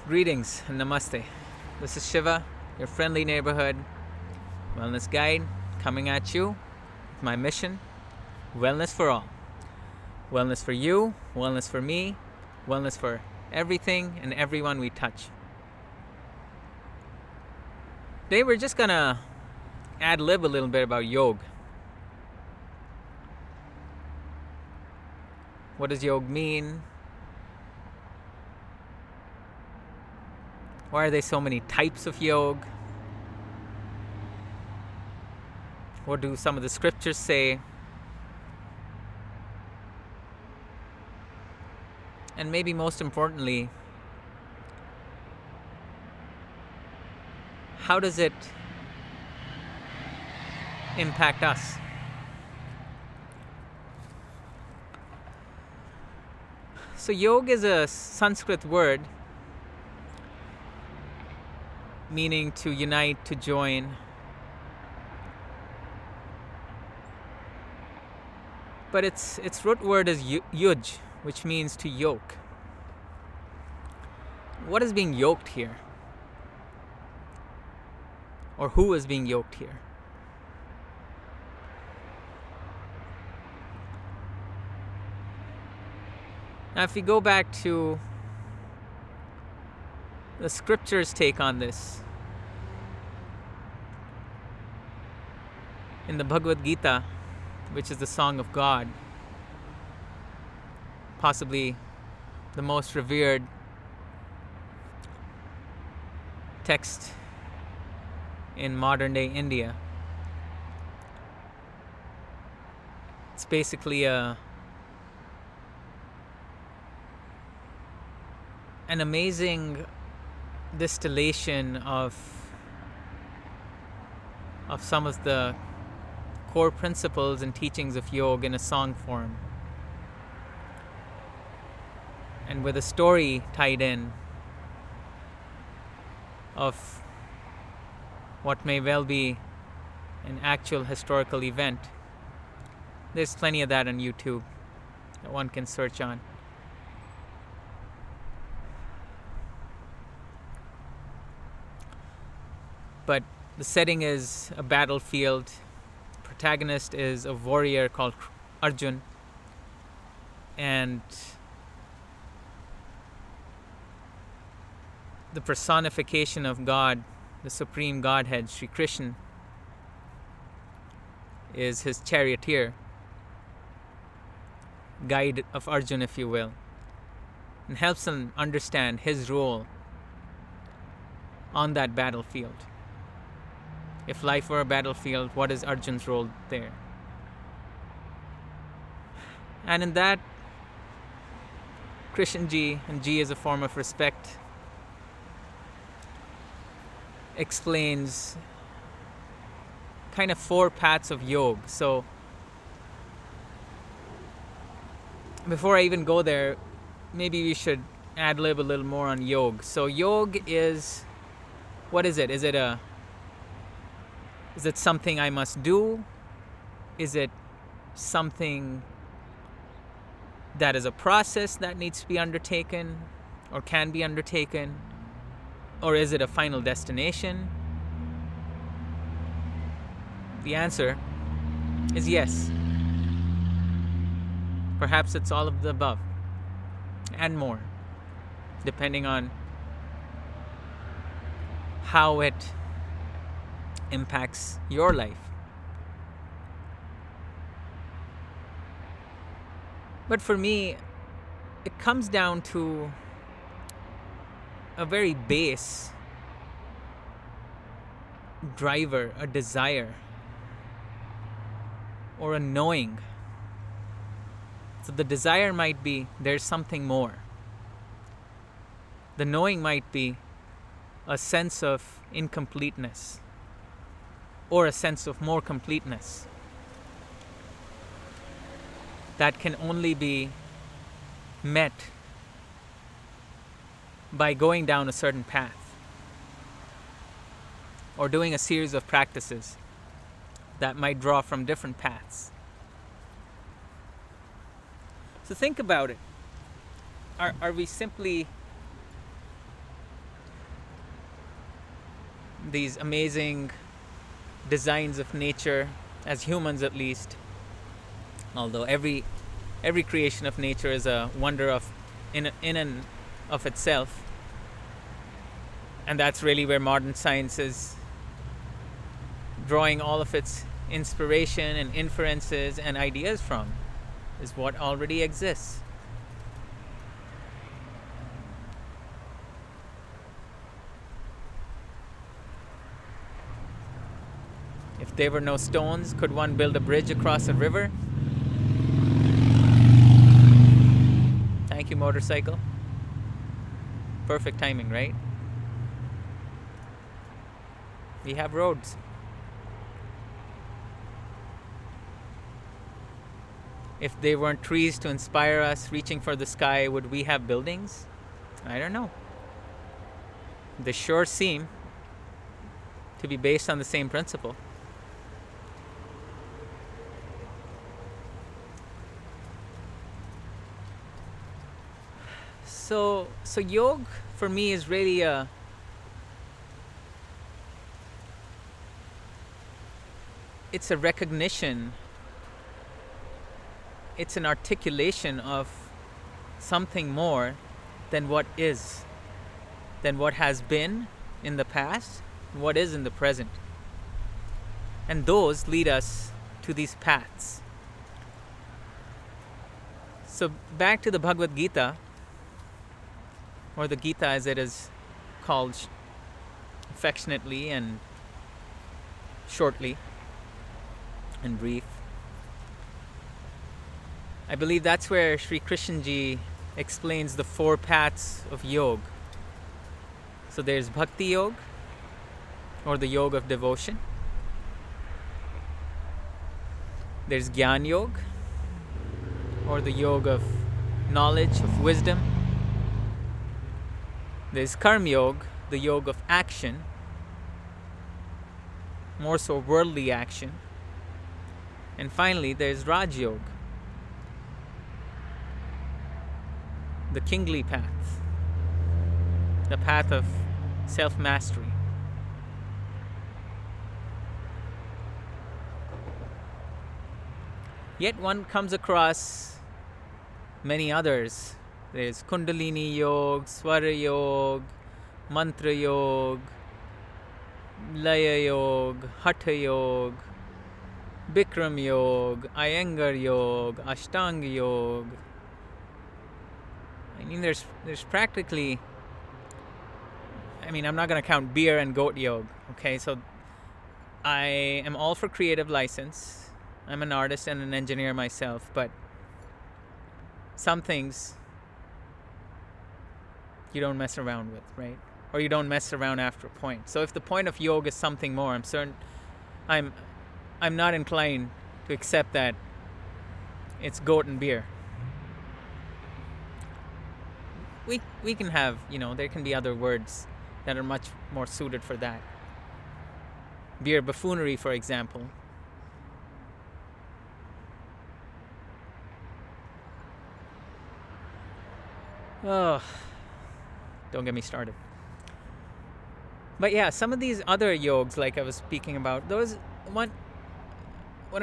Greetings and namaste. This is Shiva, your friendly neighborhood wellness guide, coming at you with my mission: wellness for all. Wellness for you, wellness for me, wellness for everything and everyone we touch. Today we're just gonna ad-lib a little bit about yoga. What does yoga mean? Why are there so many types of yoga? What do some of the scriptures say? And maybe most importantly, how does it impact us? So yoga is a Sanskrit word meaning to unite, to join. But its root word is ₀₀₁, which means to yoke. What is being yoked here? Or who is being yoked here? Now, if we go back to the scriptures' take on this, in the Bhagavad Gita, which is the Song of God, possibly the most revered text in modern-day India, it's basically an amazing distillation of some of the core principles and teachings of yoga in a song form, and with a story tied in of what may well be an actual historical event. There's plenty of that on YouTube that one can search on. But the setting is a battlefield. Protagonist is a warrior called Arjun, and the personification of God, the supreme Godhead, Sri Krishna, is his charioteer, guide of Arjun, if you will, and helps him understand his role on that battlefield. If life were a battlefield, what is Arjun's role there? And in that, Krishna ji, and ji is a form of respect, explains kind of 4 paths of yoga. So before I even go there, maybe we should ad-lib a little more on yoga. So yoga is, what is it? Is it something I must do? Is it something that is a process that needs to be undertaken or can be undertaken? Or is it a final destination? The answer is yes. Perhaps it's all of the above and more, depending on how it impacts your life. But for me, it comes down to a very base driver, a desire, or a knowing. So the desire might be there's something more. The knowing might be a sense of incompleteness, or a sense of more completeness that can only be met by going down a certain path or doing a series of practices that might draw from different paths. So think about it. Are we simply these amazing designs of nature, as humans at least, although every creation of nature is a wonder of in and of itself, and that's really where modern science is drawing all of its inspiration and inferences and ideas from, is what already exists. If there were no stones, could one build a bridge across a river? Thank you, motorcycle. Perfect timing, right? We have roads. If there weren't trees to inspire us reaching for the sky, would we have buildings? I don't know. They sure seem to be based on the same principle. So yoga for me is really it's a recognition, it's an articulation of something more than what is, than what has been in the past, and what is in the present. And those lead us to these paths. So back to the Bhagavad Gita, or the Gita as it is called affectionately and shortly and brief. I believe that's where Sri Krishnji explains the 4 paths of yoga. So there's Bhakti Yoga, or the yoga of devotion. There's Gyan Yoga, or the yoga of knowledge, of wisdom. There's Karma Yoga, the yoga of action, more so worldly action. And finally, there's Raj Yoga, the kingly path, the path of self-mastery. Yet one comes across many others. There's Kundalini Yoga, Swara Yoga, Mantra Yoga, Laya Yoga, Hatha Yoga, Bikram Yoga, Iyengar Yoga, Ashtanga Yoga. I mean, there's practically, I'm not going to count beer and goat yoga, okay? So I am all for creative license. I'm an artist and an engineer myself, but some things you don't mess around with, right? Or you don't mess around after a point. So if the point of yoga is something more, I'm not inclined to accept that it's goat and beer. We can have, there can be other words that are much more suited for that. Beer buffoonery, for example. Oh, don't get me started. But yeah, some of these other yogas, like I was speaking about, what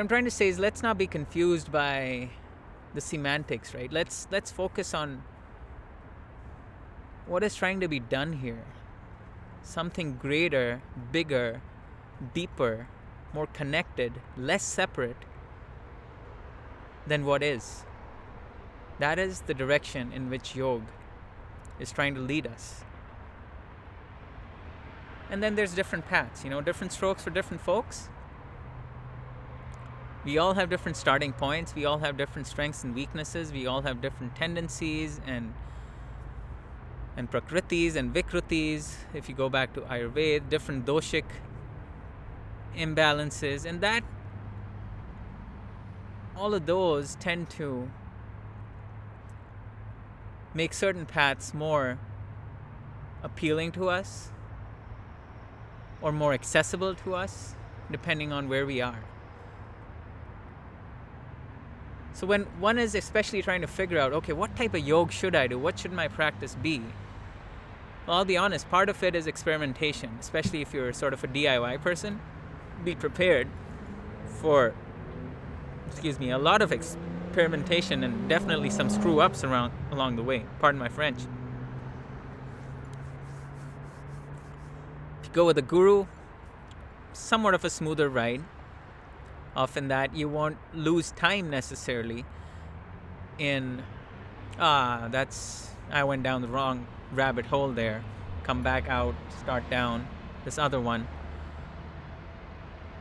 I'm trying to say is, let's not be confused by the semantics, right? Let's focus on what is trying to be done here. Something greater, bigger, deeper, more connected, less separate than what is. That is the direction in which yoga is trying to lead us. And then there's different paths, different strokes for different folks. We all have different starting points. We all have different strengths and weaknesses. We all have different tendencies and prakritis and vikritis. If you go back to Ayurveda, different doshic imbalances, and that all of those tend to make certain paths more appealing to us or more accessible to us, depending on where we are. So when one is especially trying to figure out, okay, what type of yoga should I do? What should my practice be? Well, I'll be honest, part of it is experimentation, especially if you're sort of a DIY person. Be prepared for, a lot of experimentation and definitely some screw-ups along the way. Pardon my French. If you go with a guru, somewhat of a smoother ride. Often that you won't lose time necessarily in, I went down the wrong rabbit hole there. Come back out, start down this other one.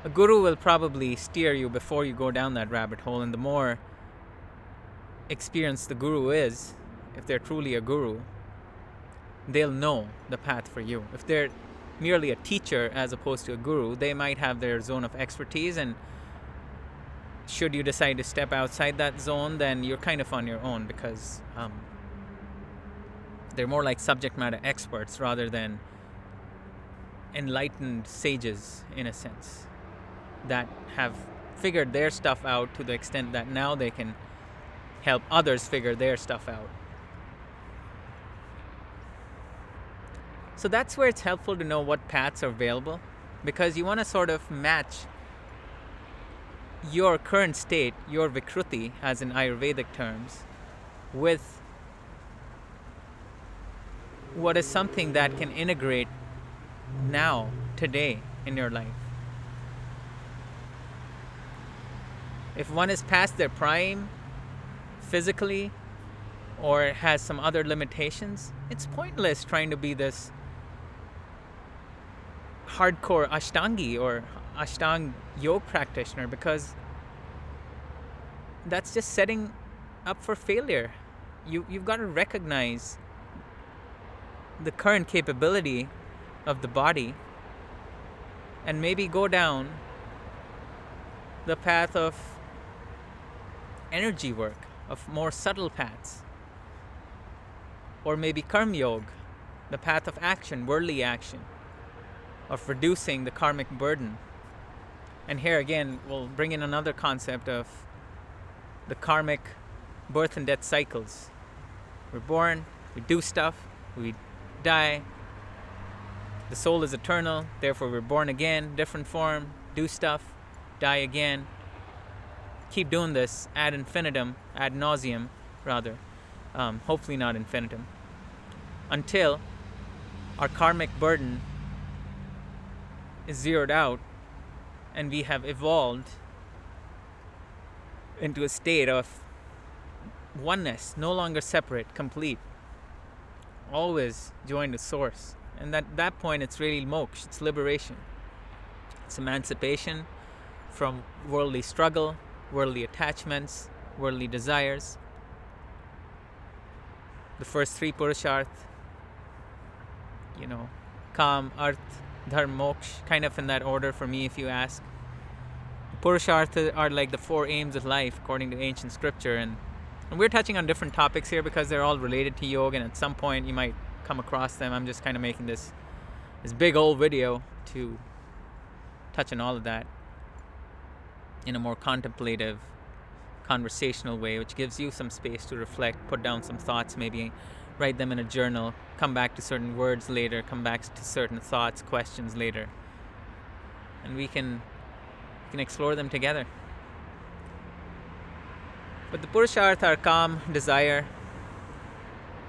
A guru will probably steer you before you go down that rabbit hole, and the more experienced the guru is, if they're truly a guru, they'll know the path for you. If they're merely a teacher as opposed to a guru, they might have their zone of expertise, and should you decide to step outside that zone, then you're kind of on your own, because they're more like subject matter experts rather than enlightened sages, in a sense, that have figured their stuff out to the extent that now they can help others figure their stuff out. So that's where it's helpful to know what paths are available, because you want to sort of match your current state, your vikruti, as in Ayurvedic terms, with what is something that can integrate now, today, in your life. If one is past their prime, physically, or has some other limitations, it's pointless trying to be this hardcore Ashtangi or Ashtang yoga practitioner, because that's just setting up for failure. You've got to recognize the current capability of the body and maybe go down the path of energy work, of more subtle paths, or maybe karma yoga, the path of action, worldly action, of reducing the karmic burden. And here again, we'll bring in another concept of the karmic birth and death cycles. We're born, we do stuff, we die. The soul is eternal, therefore we're born again, different form, do stuff, die again. Keep doing this ad infinitum, ad nauseum, rather. Hopefully not infinitum. Until our karmic burden is zeroed out and we have evolved into a state of oneness, no longer separate, complete, always joined to source. And at that point, it's really moksha, it's liberation. It's emancipation from worldly struggle, worldly attachments, worldly desires. The first three purusharth, kam, arth, dharma, moksha, kind of in that order for me, if you ask. Purushartha are like the four aims of life according to ancient scripture, and we're touching on different topics here because they're all related to yoga, and at some point you might come across them. I'm just kind of making this big old video to touch on all of that in a more contemplative, conversational way, which gives you some space to reflect, put down some thoughts, maybe write them in a journal, come back to certain words later, come back to certain thoughts, questions later, and we can explore them together. But the purushartha are calm, desire.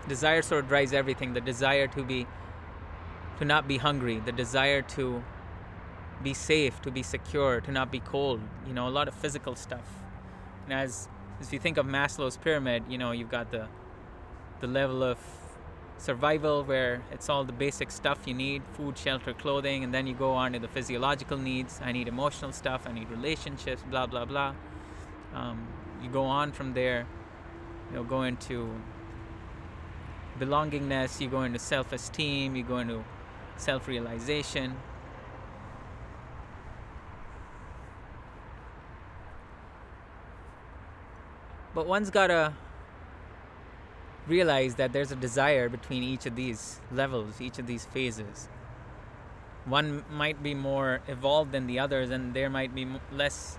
Desire sort of drives everything. The desire to not be hungry, the desire to be safe, to be secure, to not be cold. A lot of physical stuff. And as you think of Maslow's pyramid, you've got the level of survival where it's all the basic stuff you need, food, shelter, clothing, and then you go on to the physiological needs. I need emotional stuff, I need relationships, blah, blah, blah. You go on from there, go into belongingness, you go into self-esteem, you go into self-realization. But one's gotta realize that there's a desire between each of these levels, each of these phases. One might be more evolved than the others, and there might be less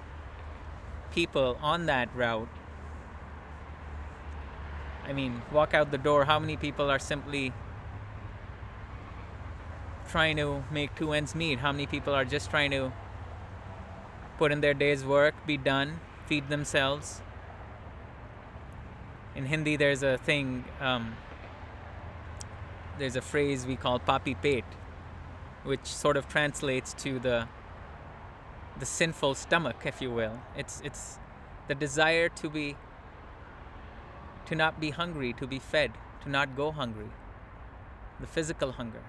people on that route. I mean, walk out the door, how many people are simply trying to make two ends meet? How many people are just trying to put in their day's work, be done, feed themselves? In Hindi, there's a thing, there's a phrase we call papi pet, which sort of translates to the sinful stomach, if you will. It's the desire to not be hungry, to be fed, to not go hungry, the physical hunger.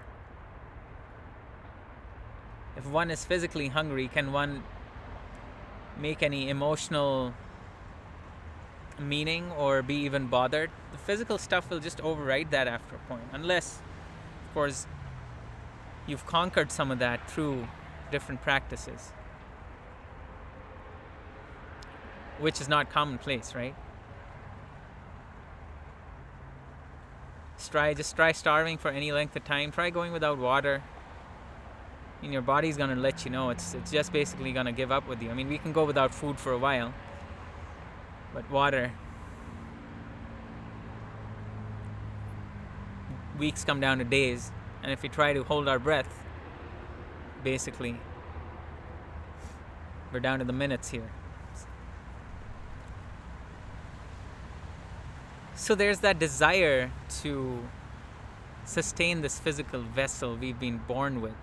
If one is physically hungry, can one make any emotional meaning or be even bothered? The physical stuff will just override that after a point, unless, of course, you've conquered some of that through different practices, which is not commonplace, right? Just try starving for any length of time. Try going without water. I mean, your body's going to let you know. It's just basically going to give up with you. I mean, we can go without food for a while, but water, weeks come down to days. And if we try to hold our breath, basically, we're down to the minutes here. So there's that desire to sustain this physical vessel we've been born with,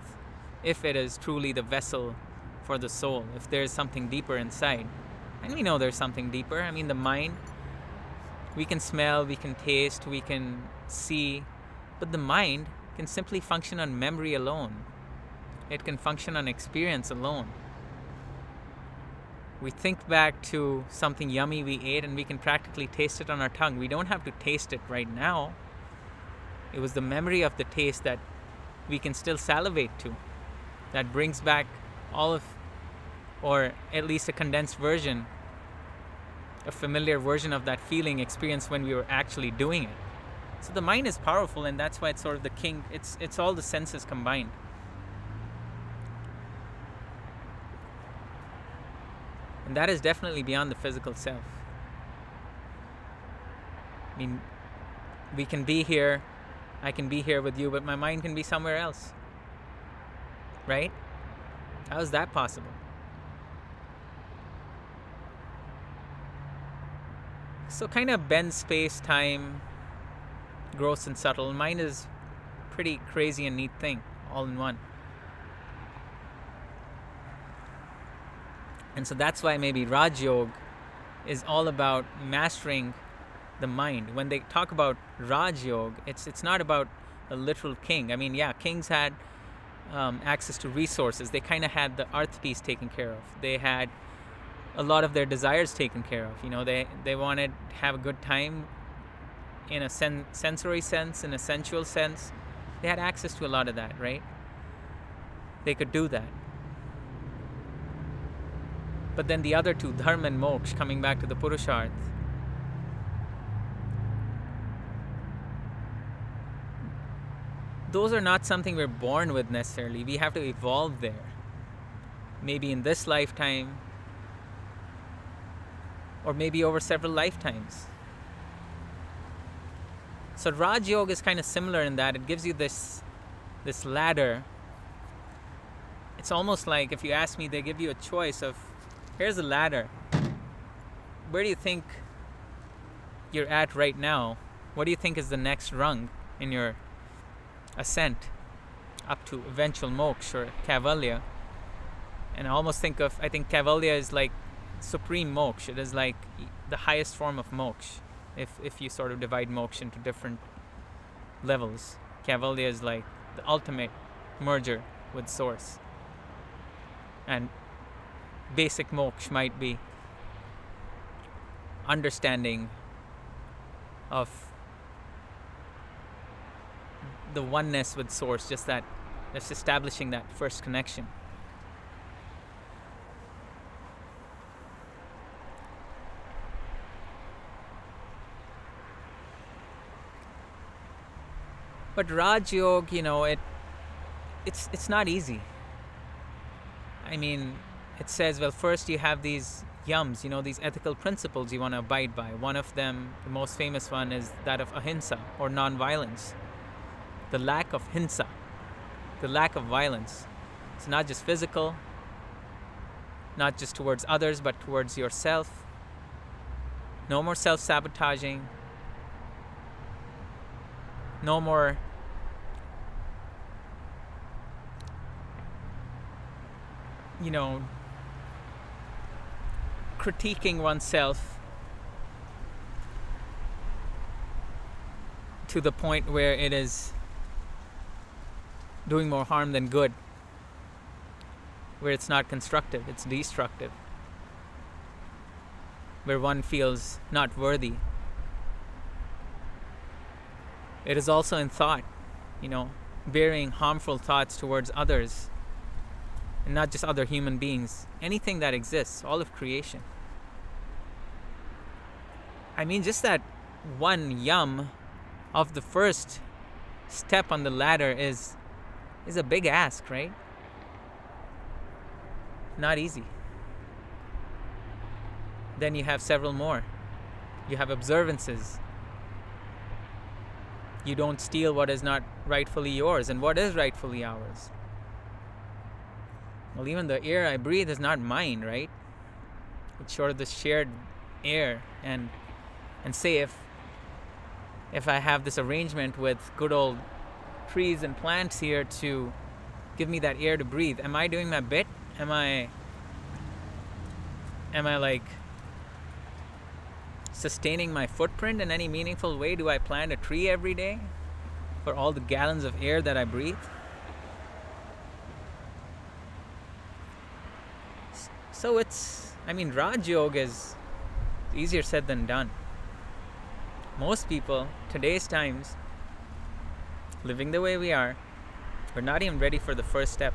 if it is truly the vessel for the soul, if there's something deeper inside. And we know there's something deeper. I mean, the mind, we can smell, we can taste, we can see, but the mind can simply function on memory alone. It can function on experience alone. We think back to something yummy we ate and we can practically taste it on our tongue. We don't have to taste it right now. It was the memory of the taste that we can still salivate to, that brings back all of, or at least a condensed version, a familiar version of that feeling experienced when we were actually doing it. So the mind is powerful, and that's why it's sort of the king. It's all the senses combined. And that is definitely beyond the physical self. I mean, we can be here, I can be here with you, but my mind can be somewhere else. Right? How is that possible? So kind of bend space, time, gross and subtle. Mind is pretty crazy and neat thing, all in one. And so that's why maybe Raj Yoga is all about mastering the mind. When they talk about Raj Yoga, it's not about a literal king. I mean, yeah, kings had access to resources. They kind of had the earth piece taken care of. They had a lot of their desires taken care of. You know, they wanted to have a good time in a sensory sense, in a sensual sense. They had access to a lot of that, right? They could do that. But then the other two, dharma and moksha, coming back to the purusharth, those are not something we're born with necessarily. We have to evolve there. Maybe in this lifetime, or maybe over several lifetimes. So Raj Yoga is kind of similar in that it gives you this ladder. It's almost like, if you ask me, they give you a choice of, here's a ladder. Where do you think you're at right now? What do you think is the next rung in your ascent up to eventual moksha or kaivalya? And I think kaivalya is like supreme moksha. It is like the highest form of moksha. If you sort of divide moksha into different levels, kaivalya is like the ultimate merger with source. And basic moksha might be understanding of the oneness with source, just establishing that first connection. But Raj Yoga, you know, it's not easy. I mean, it says, well, first you have these yams, you know, these ethical principles you want to abide by. One of them, the most famous one, is that of ahimsa, or non-violence. The lack of hinsa. the lack of violence. It's not just physical, not just towards others, but towards yourself. No more self-sabotaging. No more critiquing oneself to the point where it is doing more harm than good, where it's not constructive, it's destructive, where one feels not worthy. It is also in thought, bearing harmful thoughts towards others, and not just other human beings, anything that exists, all of creation. I mean, just that one yum of the first step on the ladder is a big ask, right? Not easy. Then you have several more. You have observances. You don't steal what is not rightfully yours, and what is rightfully ours. Well, even the air I breathe is not mine, right? It's sort of the shared air, and say if I have this arrangement with good old trees and plants here to give me that air to breathe, am I doing my bit? Am I like sustaining my footprint in any meaningful way? Do I plant a tree every day for all the gallons of air that I breathe? So Raj Yoga is easier said than done. Most people, today's times, living the way we are, we're not even ready for the first step.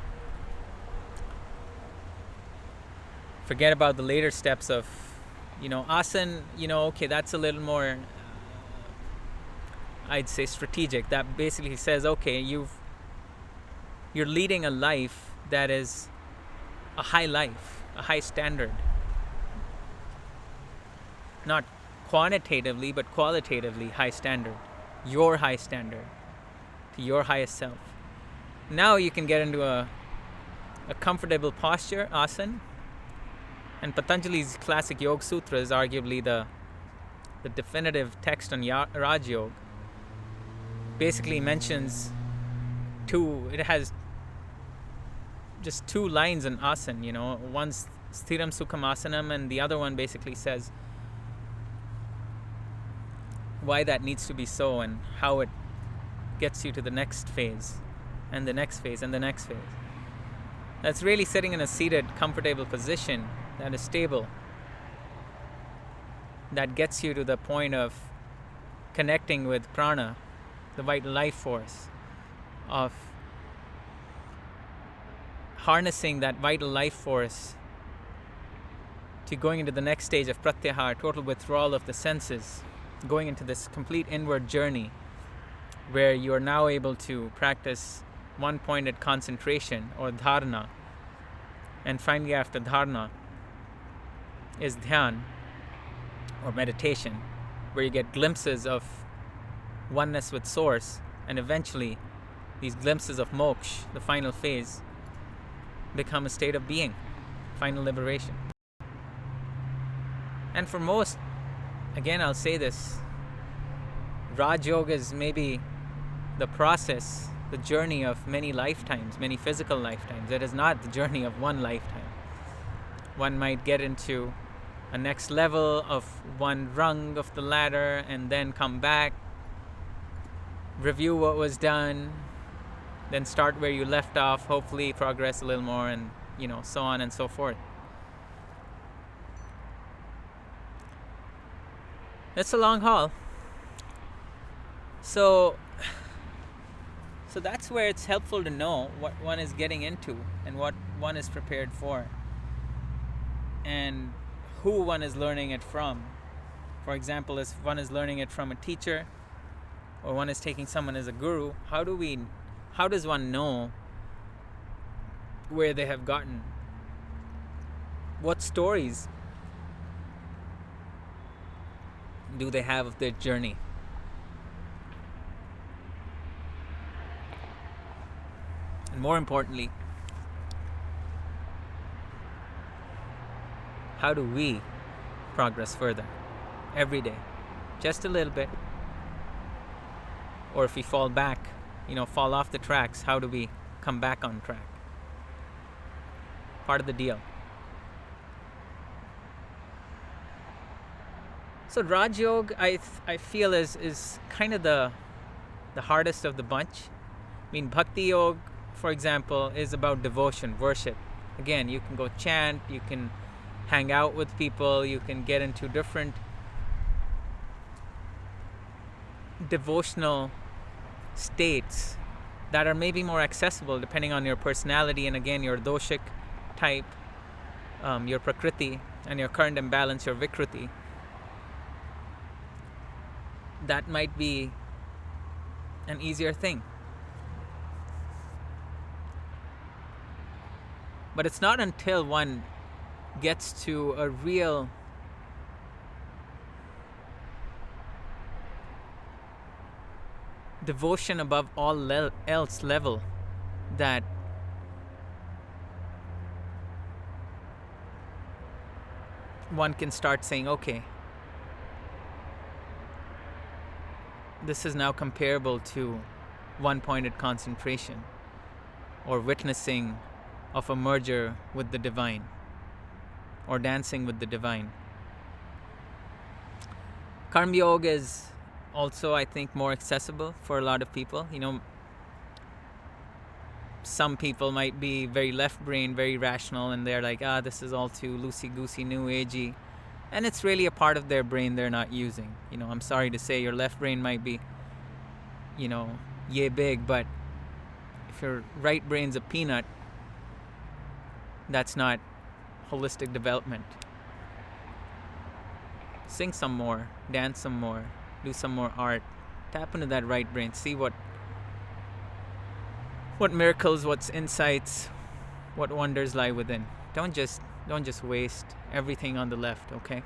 Forget about the later steps of, asana, okay, that's a little more, I'd say, strategic. That basically says, okay, you're leading a life that is a high life, a high standard. Not quantitatively, but qualitatively high standard. Your high standard to your highest self. Now you can get into a comfortable posture, asana. And Patanjali's classic Yoga Sutra is arguably the definitive text on Raj Yoga. Basically mentions it has just two lines in asana, one's Sthiram Sukham Asanam, and the other one basically says why that needs to be so and how it gets you to the next phase, and the next phase, and the next phase. That's really sitting in a seated, comfortable position that is stable, that gets you to the point of connecting with prana, the vital life force, of harnessing that vital life force to going into the next stage of pratyahara, total withdrawal of the senses, going into this complete inward journey where you are now able to practice one-pointed concentration, or dharana. And finally, after dharana is dhyan, or meditation, where you get glimpses of oneness with source, and eventually these glimpses of moksha, the final phase, become a state of being, final liberation. And for most, again I'll say this, Raj Yoga is maybe the process, the journey of many lifetimes, many physical lifetimes. It is not the journey of one lifetime. One might get into a next level of one rung of the ladder and then come back, review what was done, then start where you left off, hopefully progress a little more, and so on and so forth. It's a long haul. So that's where it's helpful to know what one is getting into and what one is prepared for, and who one is learning it from. For example, if one is learning it from a teacher, or one is taking someone as a guru, how does one know where they have gotten? What stories do they have of their journey? And more importantly, how do we progress further every day? Just a little bit. Or if we fall back, fall off the tracks, how do we come back on track? Part of the deal. So Raj Yoga, I feel is kind of the hardest of the bunch. I mean, Bhakti Yoga, for example, is about devotion, worship. Again, you can go chant, you can hang out with people, you can get into different devotional states that are maybe more accessible depending on your personality and again your doshic type, your prakriti, and your current imbalance, your vikruti. That might be an easier thing. But it's not until one gets to a real devotion above all else level that one can start saying, okay, this is now comparable to one-pointed concentration or witnessing of a merger with the divine or dancing with the divine. Karma Yoga is also, I think, more accessible for a lot of people. Some people might be very left-brained, very rational, and they're like, this is all too loosey-goosey, new agey. And it's really a part of their brain they're not using. I'm sorry to say, your left brain might be, yay big, but if your right brain's a peanut, that's not holistic development. Sing some more, dance some more, do some more art, tap into that right brain, see what miracles, what's insights, what wonders lie within. Don't just waste everything on the left, okay?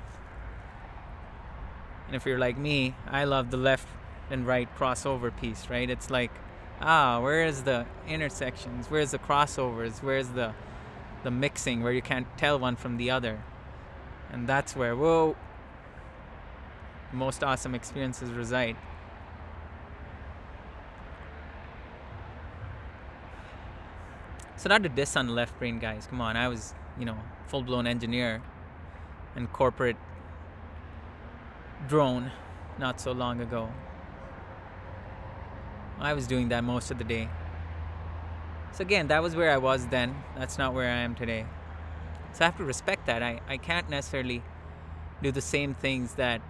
And if you're like me, I love the left and right crossover piece, right? It's like, where is the intersections? Where's the crossovers? Where's the mixing where you can't tell one from the other? And that's where, most awesome experiences reside. So not to diss on the left brain, guys. Come on, I was, full-blown engineer and corporate drone not so long ago. I was doing that most of the day. So again, that was where I was then. That's not where I am today. So I have to respect that. I can't necessarily do the same things that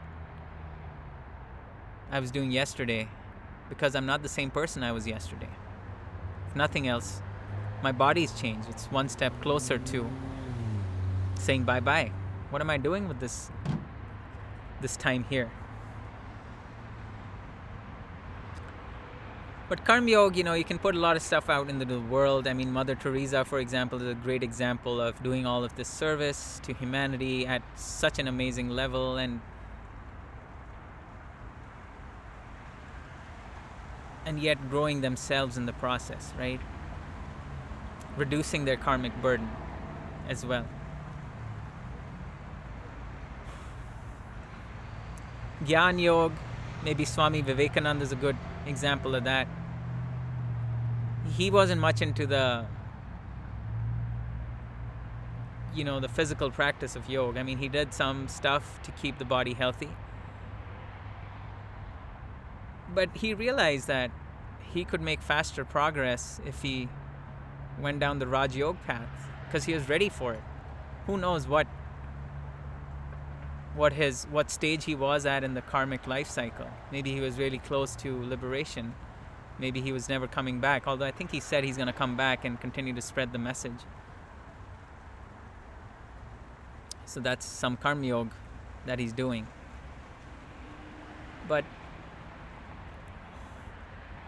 I was doing yesterday because I'm not the same person I was yesterday. If nothing else, my body's changed. It's one step closer to saying bye-bye. What am I doing with this time here? But Karma Yoga, you can put a lot of stuff out into the world. I mean, Mother Teresa, for example, is a great example of doing all of this service to humanity at such an amazing level and yet growing themselves in the process, right? Reducing their karmic burden as well. Gyan Yoga, maybe Swami Vivekananda is a good example of that. He wasn't much into the physical practice of yoga. I mean, he did some stuff to keep the body healthy. But he realized that he could make faster progress if he went down the Raj Yoga path because he was ready for it. Who knows what stage he was at in the karmic life cycle. Maybe he was really close to liberation. Maybe he was never coming back, although I think he said he's going to come back and continue to spread the message. So that's some Karma Yoga that he's doing. But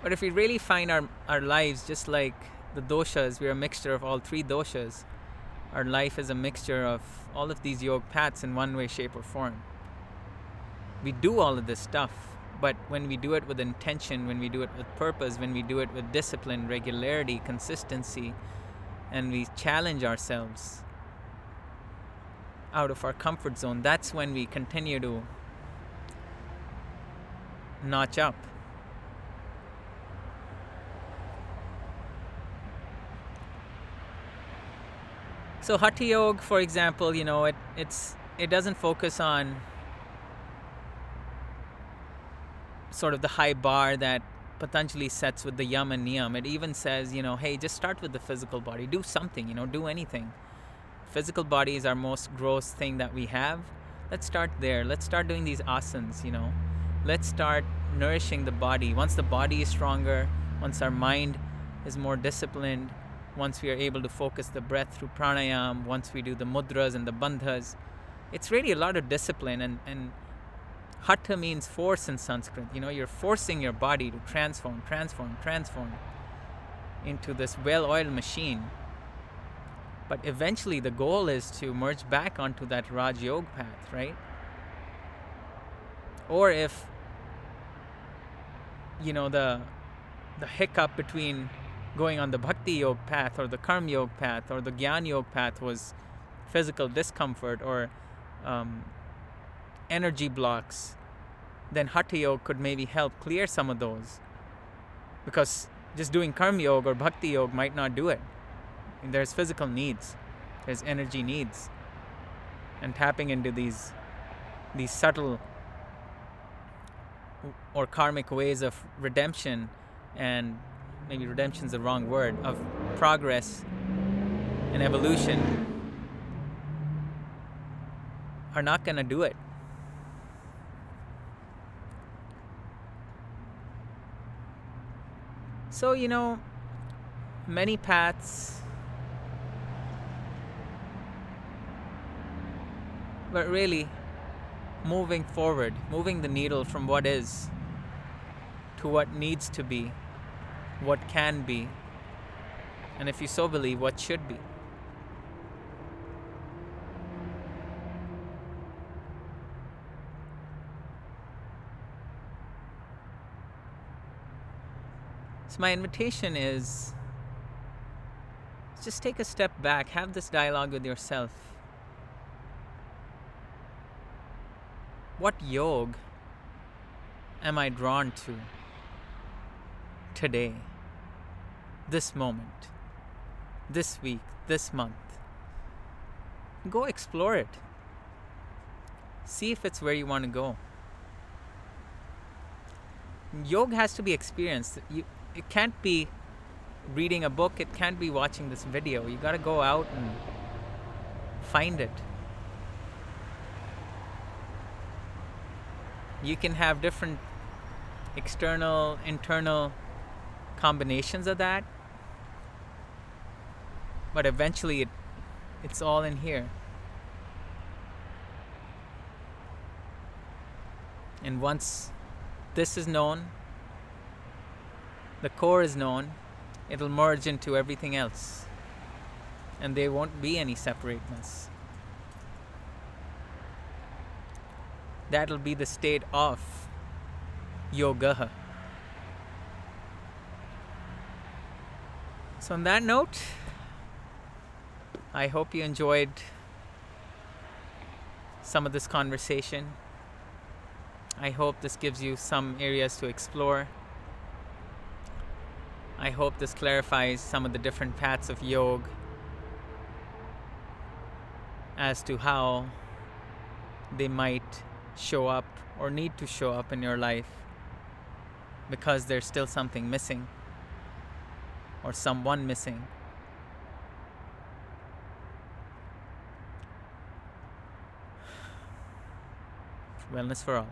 if we really find our lives just like the doshas, we're a mixture of all three doshas. Our life is a mixture of all of these yoga paths in one way, shape, or form. We do all of this stuff But when we do it with intention, when we do it with purpose, when we do it with discipline, regularity, consistency, and we challenge ourselves out of our comfort zone, that's when we continue to notch up. So Hatha Yoga, for example, it doesn't focus on sort of the high bar that Patanjali sets with the yam and niyam. It even says, hey, just start with the physical body. Do something, do anything. Physical body is our most gross thing that we have. Let's start there. Let's start doing these asanas, Let's start nourishing the body. Once the body is stronger, once our mind is more disciplined, once we are able to focus the breath through pranayam, once we do the mudras and the bandhas, it's really a lot of discipline. And Hatha means force in Sanskrit. You're forcing your body to transform into this well-oiled machine. But eventually the goal is to merge back onto that Raj Yoga path, right? Or if, the hiccup between going on the Bhakti Yoga path or the Karma Yoga path or the Jnana Yoga path was physical discomfort or energy blocks, then Hatha Yoga could maybe help clear some of those. Because just doing Karma Yoga or Bhakti Yoga might not do it. And there's physical needs, there's energy needs. And tapping into these subtle or karmic ways of redemption, and maybe redemption's the wrong word, of progress and evolution are not going to do it. So, many paths, but really moving forward, moving the needle from what is to what needs to be, what can be, and if you so believe, what should be. So my invitation is just take a step back, have this dialogue with yourself. What yoga am I drawn to today, this moment, this week, this month? Go explore it. See if it's where you want to go. Yoga has to be experienced. It can't be reading a book. It can't be watching this video. You got to go out and find it. You can have different external, internal combinations of that, but eventually it's all in here. And once this is known, the core is known, it'll merge into everything else, and there won't be any separateness. That'll be the state of yoga. So on that note, I hope you enjoyed some of this conversation. I hope this gives you some areas to explore. I hope this clarifies some of the different paths of yoga as to how they might show up or need to show up in your life, because there's still something missing or someone missing. Wellness for all.